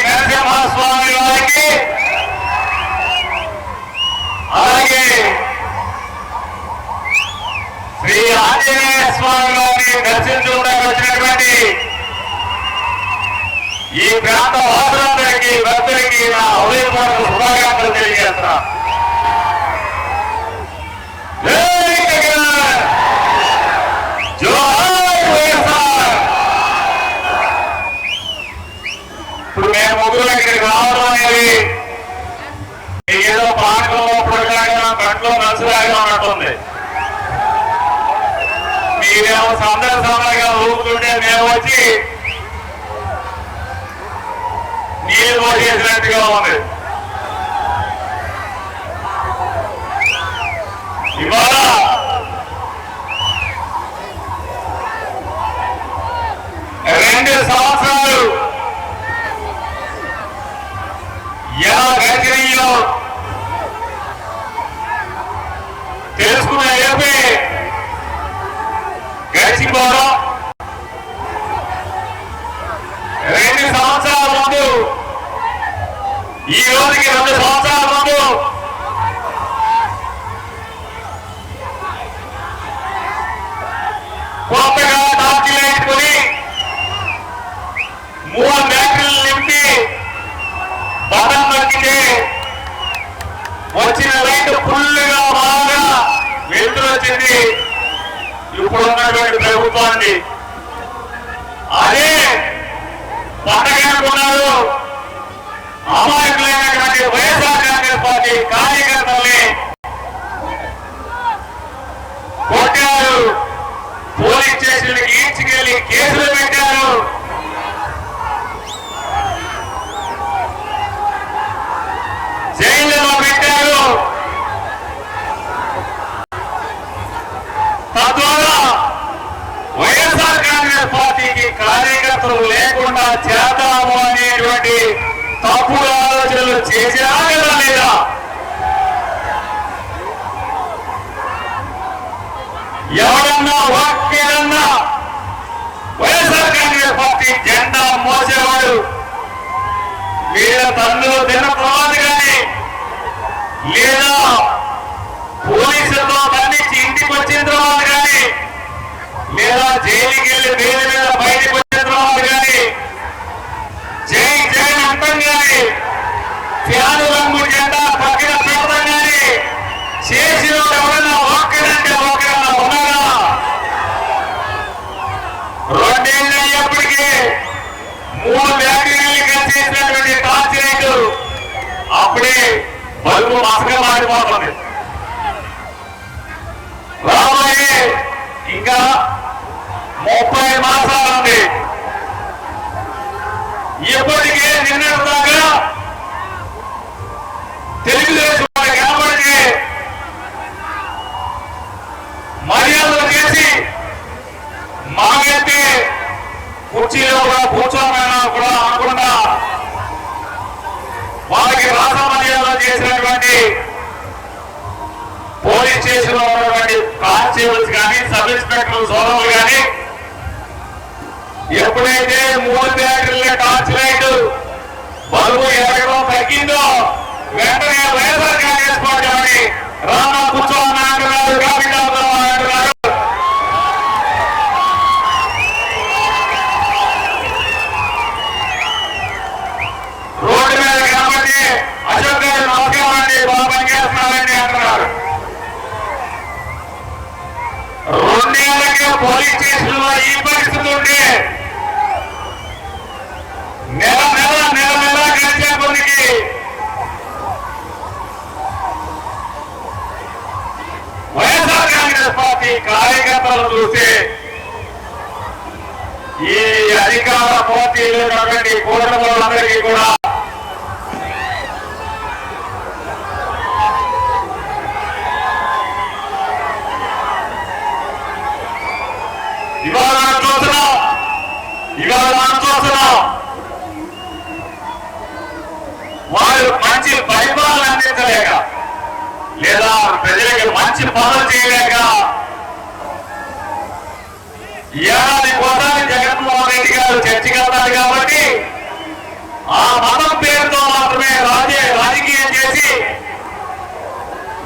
నరసింహస్వామి వారికి అలాగే శ్రీ ఆంజనేయ స్వామి వారిని దర్శించుకోవడానికి వచ్చినటువంటి ఈ ప్రాంత వాసులందరికీ భక్తులకి నా హృదయపూర్వక శుభాకాంక్షలు తెలియజేస్తున్నా. ఇప్పుడు మేము ముగ్గురు ఇక్కడికి రావడం అనేది ఏదో పాటలో కంట్లో నలుసులాగా ఉన్నట్టుంది. మీరేమో సందర్శనగా ఊపుతుంటే మేము వచ్చి నీళ్ళు చేసినట్టుగా ఉంది. ఇవాళ రెండు సంవత్సరాలు ఎలా గడిచినాయో తెలుసుకున్న ఏపీ గడిచిపోవడం 2 సంవత్సరాల ముందు ఈ రోజుకి 2 సంవత్సరాల ముందు కొత్తగా టార్చీలు వేసుకుని 3 బ్యాటరీలు నింపి బటన్ నొక్కితే వచ్చిన లైట్ ఫుల్గా బాగా వెళ్తూ వచ్చింది ఇప్పుడు ఉన్నటువంటి ప్రభుత్వాన్ని. అదే పండగనుకున్నారు అమాయకులైనటువంటి వైఎస్ఆర్ కాంగ్రెస్ పార్టీ కార్యకర్తల్ని కొట్టారు, పోలీస్ స్టేషన్కి ఈడ్చుకెళ్లి కేసులు పెట్టారు. జైలులో పెట్టారు. తద్వారా వైఎస్ఆర్ కాంగ్రెస్ పార్టీకి కార్యకర్తలు లేకుండా చేద్దాము అనేటువంటి తప్పుడు ఆలోచనలు చేసినా లేదా? ఎవరన్నా ఒక్కరన్నా వైఎస్ఆర్ కాంగ్రెస్ పార్టీ జెండా మోసేవాడు వీళ్ళ తల్లులు తిన్న తర్వాత కానీ లేదా పోలీసులతో బంధించి ఇంటికి వచ్చిన తర్వాత కానీ లేదా జైలుకి వెళ్ళి వేల మీద బయటకు వచ్చిన తర్వాత కానీ జై జై అంటాం కానీ ఫ్యాను రంగు జెండా పక్కన పెట్టడం కానీ చేసిన ఎవరన్నా ఒక్కడంటే ఒక్కరన్నా ఉన్నారా? 2 ఏళ్ళు అయ్యేప్పటికీ 3 బ్యాటరీలు కలిసేసినటువంటి టార్చ్ లైట్ అప్పుడే బల్బు మసగా మారిపోతుంది. రాబోయే ఇంకా 30 మాసాలు ఉంది. ఇప్పటికే నిన్నటిదాకా తెలుగుదేశం కాబట్టి మర్యాదలు చేసి మాకైతే కుర్చీలో కూడా కూర్చోమైనా కూడా అనుకుండా వాళ్ళకి రాస మర్యాదలు చేసినటువంటి పోలీస్ స్టేషన్ లో ఉన్నటువంటి కానిస్టేబుల్స్ కానీ సబ్ ఇన్స్పెక్టర్ సోదరులు కానీ ఎప్పుడైతే 3 బ్యాటరీల టార్చ్ లైట్ బల్బు ఎరగడం తగ్గిందో వెంటనే వైఎస్ఆర్ కాంగ్రెస్ పార్టీ అని రానా కూర్చోమని అంటున్నారు. కాబట్టి అంటున్నారు రోడ్డు మీద కాబట్టి అశోక్ గారు నమ్మకం అండి బాగా పనిచేస్తున్నారండి అంటున్నారు. 2 ఏళ్ళకే పోలీస్ స్టేషన్ లో ఈ పరిస్థితి ఉంటే నెల గడిచే కొద్దికి వైఎస్ఆర్ కాంగ్రెస్ పార్టీ కార్యకర్తలను చూస్తే ఈ అధికార పోటీలు ఉన్నటువంటి కూటములందరికీ కూడా ఇవాళ మనం చూస్తున్నాం వారు మంచి పరిపాలన అందించలేక లేదా ప్రజలకు మంచి పనులు చేయలేక ఏడాది కోసారి జగన్మోహన్ రెడ్డి గారు చర్చకి వెళ్తారు కాబట్టి ఆ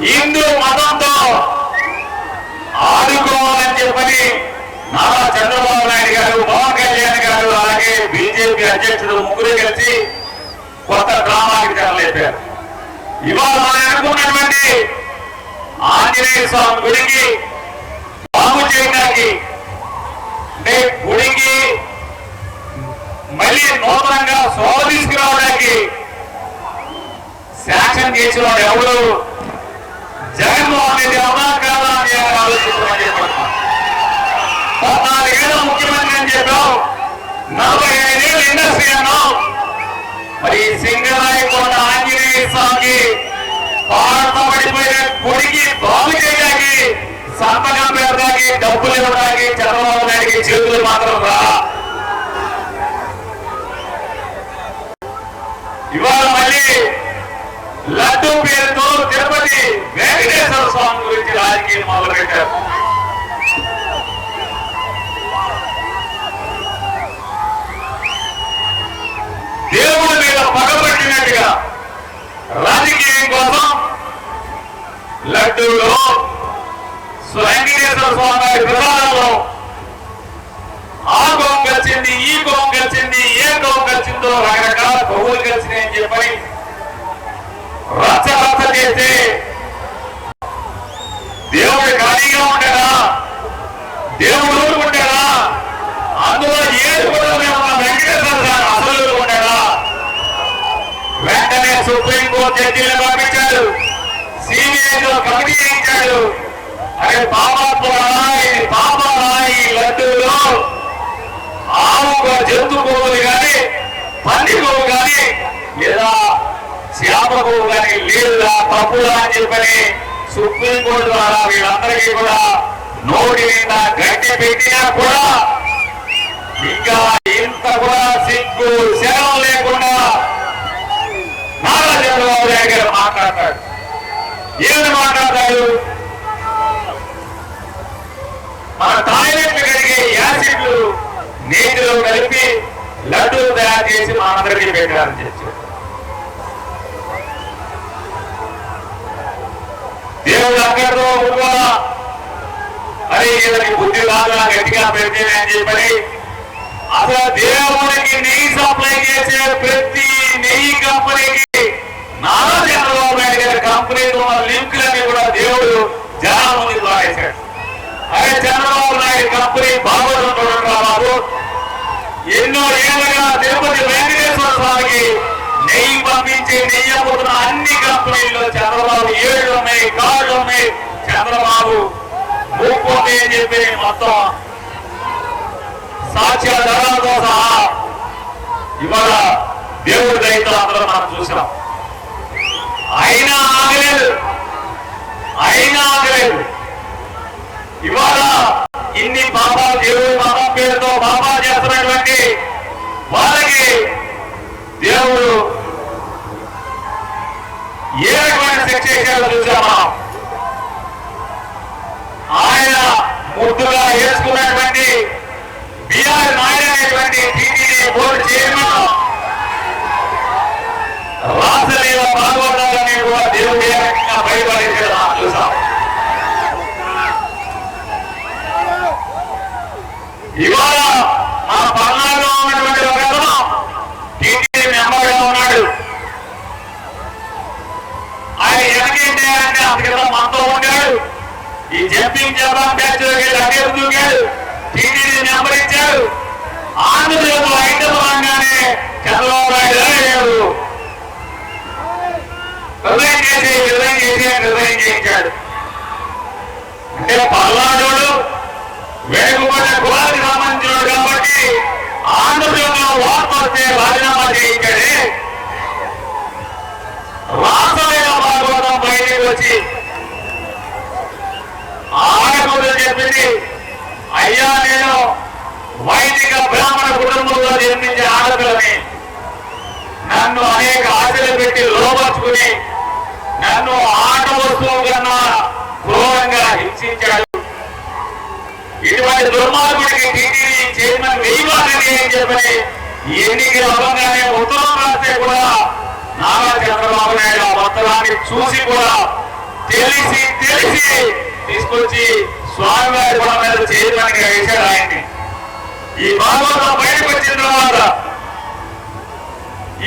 హిందూ మతంతో ఆడుకోవాలని చెప్పని నారా చంద్రబాబు నాయుడు గారు, పవన్ కళ్యాణ్ గారు, అలాగే బీజేపీ అధ్యక్షుడు ముగ్గురు కలిసి కొత్త డ్రామాకి తెరలేపారు. ఇవాళ మనం అనుకున్నటువంటి ఆంజనేయ స్వామి గుడికి బాగు చేయడానికి, అంటే గుడికి మళ్ళీ నూతనంగా శోభ తీసుకురావడానికి శాంక్షన్ చేసిన వాడు ఎవరు? జగన్మోహన్ రెడ్డి అవునా కాదా అని ఆలోచించమని చెప్పారు. 14 ఏళ్ళ ముఖ్యమంత్రి అని చెప్పావు, 45 ఏళ్ళు ఇండస్ట్రీ అన్నావు. మరి సింగరాయకొండ ఆంజనేయ స్వామికి పాడబడిపోయిన గుడికి బాగు చేయడానికి, సంతకం పెట్టడానికి, డబ్బులు ఇవ్వడానికి చంద్రబాబు నాయుడికి చేతులు మాత్రం రా. ఇవాళ మళ్ళీ లడ్డూ పేరుతో తిరుపతి వెంకటేశ్వర స్వామి గురించి రాజకీయం మొదలుపెట్టారు. దేవుడి మీద పగబట్టినట్టుగా రాజకీయం కోసం లడ్డూలో వెంకటేశ్వర స్వామి వారి ప్రసాదంలో ఆ గోం కలిసింది, ఈ గోం కలిసింది, ఏ గోం కలిసిందో రకరకాల గోవులు కలిసినాయని చెప్పని రచ్చ చేస్తే దేవుడు ఖాళీగా ఉంటాడా? దేవుడు ఊరుకుంటాడా? అందులో ఏది కూడా ఉన్న వెంకటేశ్వర స్వామి అసలు ఉంటాడా? వెంటనే సుప్రీంకోర్టు జడ్జీలు పంపించాడు, సిబిఐలో కమిటీ వేయించాడు. అరే పాపాత్మరా, ఇది పాపాలా? ఈ లడ్డూలో ఆవు జంతు గోవులు కానీ, పంది గోవు కానీ, లేదా చేప గోవు కానీ లేదా తప్పులా అని చెప్పని సుప్రీంకోర్టు ద్వారా వీళ్ళందరికీ కూడా నోటి నిండా గట్టి పెట్టినా కూడా ఇంకా ఇంత కూడా సిగ్గు శరం లేకుండా నారా చంద్రబాబు నాయుడు గారు మాట్లాడతాడు. ఏమని మాట్లాడతాడు? మన టాయిలెట్లు కడిగే యాసిడ్లు నీటిలో కలిపి లడ్డూలు తయారు చేసి మనందరికీ పెట్టాలని చెప్పారు. దేవుడు అక్కడితో ఊరుకోవాలా? అరే వీళ్ళకి బుద్ధి రాదు, గట్టిగా పెడితే అని చెప్పని అసలు దేవుడికి నెయ్యి సప్లై చేసే ప్రతి నెయ్యి కంపెనీకి నారా చంద్రబాబు నాయుడు గారి కంపెనీతో ఉన్న లింకులన్నీ కూడా దేవుడు జనాల ముందుకు రాసేశాడు. అదే చంద్రబాబు నాయుడు కంపెనీ బాగోతుంటాడు బాబు. ఎన్నో ఏళ్ళుగా తిరుపతి వెంకటేశ్వర స్వామికి నెయ్యి పంపించి నెయ్యి అమ్ముతున్న అన్ని కంపెనీల్లో చంద్రబాబు ఏళ్ళు ఉన్నాయి, కాళ్ళు ఉన్నాయి. చంద్రబాబు మూకోండి అని చెప్పి మొత్తం సాక్ష్యాధారాలతో సహా ఇవాళ దేవుడి దయతో అందరూ మనం చూసినాం. అయినా ఆగలేదు. ఇవాళ ఇన్ని పాపాలు దేవుడి మతం పేరుతో పాపాలు చేస్తున్నటువంటి వాళ్ళకి దేవుడు ఏ రకమైన శిక్ష చేయాలో చూసామా? ఆయన ముద్దుగా వేసుకున్నటువంటి బిఆర్ నాయుడు అనేటువంటి టీటీడీ బోర్డు చైర్మన్ రాసలీల పాల్గొనాలని కూడా దేవుడు ఏ రకంగా భయపడింది చూసాం. ఇవాళ మన పల్నాడులో ఉన్నటువంటి ఒక అతను టీటీడీ మెంబర్గా ఉన్నాడు. ఆయన ఎనకేంటే అంటే అందుకలా మనతో ఉంటాడు. ఈ జంపింగ్ జపాన్ బ్యాచ్ అదే దూకాడు, టీటీడీ మెంబర్ ఇచ్చాడు. ఆంధ్రప్రదేశ్ ఐటమ్ రంగానే చంద్రబాబు నాయుడు రిజైన్ చేయించాడు. అంటే పల్నాడు వేగుపడ్డ కులానికి సంబంధించినాడు కాబట్టి ఆంధ్రప్రదేశ్లో వార్త వస్తే రాజీనామా చేయించాడే. రాష్ట్రమైన భాగవతం బయటకు వచ్చి ఆడకూడదు చెప్పింది, అయ్యా నేను వైదిక బ్రాహ్మణ కుటుంబంలో జన్మించే ఆడపిల్లని, నన్ను అనేక ఆశలు పెట్టి లోపరుచుకుని నన్ను ఆట వస్తువు కన్నా క్రూరంగా హింసించాడు. ఇటువంటి దుర్మార్గుడికి టీటీడీ చైర్మన్ వేయవాలని అని చెప్పని ఎన్నికలు అవ్వగానే ఉత్తరం రాస్తే కూడా నారా చంద్రబాబు నాయుడు ఆ ఉత్తరాన్ని చూసి కూడా తెలిసి తీసుకొచ్చి స్వామివారి పొలం మీద చేయడానికి వేశాడు ఆయన్ని. ఈ భాగవతం బయటకు వచ్చిన తర్వాత,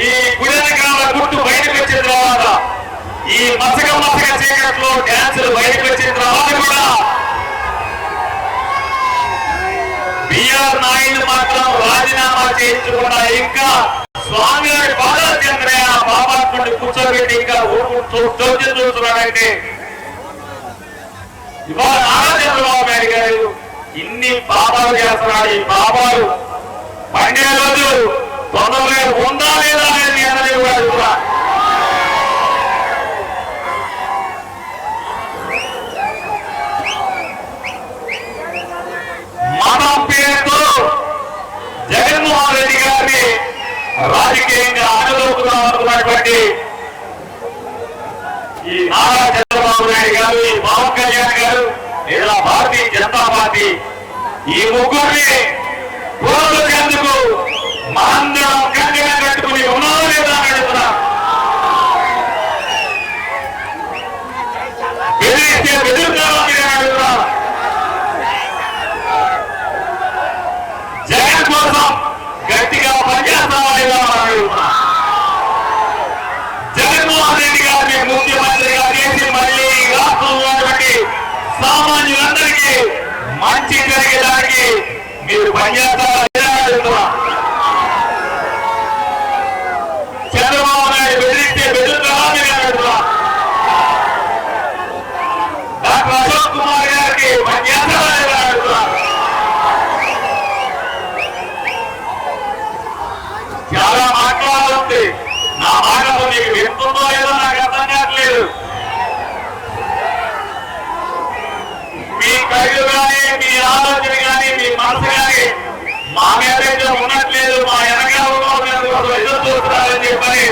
ఈ గుడెనకాల గుట్టు బయటకు వచ్చిన తర్వాత, ఈ మసక చీకట్లో డ్యాన్సులు బయటకు వచ్చిన తర్వాత కూడా బిఆర్ నాయుడు మాత్రం రాజీనామా చేయించకుండా ఇంకా స్వామివారి పాదాలు చెందిన ఆ పాపాత్ముడిని కూర్చోబెట్టి ఇంకా చోద్యం చూస్తున్నాడంటే ఇవాళ నారా చంద్రబాబు నాయుడు గారు ఇన్ని పాపాలు చేస్తున్నాడు. ఈ పాపాలు పండే రోజు తొందరగా ఉందా లేదా అనేది అన్నది కూడా మతం పేరుతో జగన్మోహన్ రెడ్డి గారిని రాజకీయంగా అనులోకుదాం అనుకున్నటువంటి ఈ నారా చంద్రబాబు నాయుడు గారు, ఈ పవన్ కళ్యాణ్ గారు, లేదా భారతీయ జనతా పార్టీ, ఈ ముగ్గురిని పోరాటేందుకు మనందరం కంటిగా కట్టుకుని ఉన్నారా లేదా అని అడుగుతున్నా. బెదిరిస్తే బెదురుతారా అని అడుగుతున్నా. జగన్ కోసం గట్టిగా పనిచేస్తారా లేదా అని అడుగుతున్నా. జగన్మోహన్ రెడ్డి గారిని ముఖ్యమంత్రిగా చేసి మళ్ళీ రాష్ట్రంలో సామాన్యులందరికీ మంచి జరిగేదానికి మీరు పనిచేస్తారా లేదా అని అడుగుతున్నా. చంద్రబాబు నాయుడు బెదిరిస్తే బెదురుతారా అని అడుగుతున్నా. డాక్టర్ అశోక్ కుమార్ గారికి పనిచేస్తారా లేదా అని అడుగుతున్నా. చాలా మాట్లాడాలంటే నా మాటలు మీకు వింటుందో లేదో నాకు అర్థం కావట్లేదు. మీ కళ్ళు కానీ, మీ ఆలోచన కానీ, మీ మనసు కానీ మా మీద ఉన్నట్లేదు, మా వెనకాల ఎదురు చూస్తున్నారని చెప్పని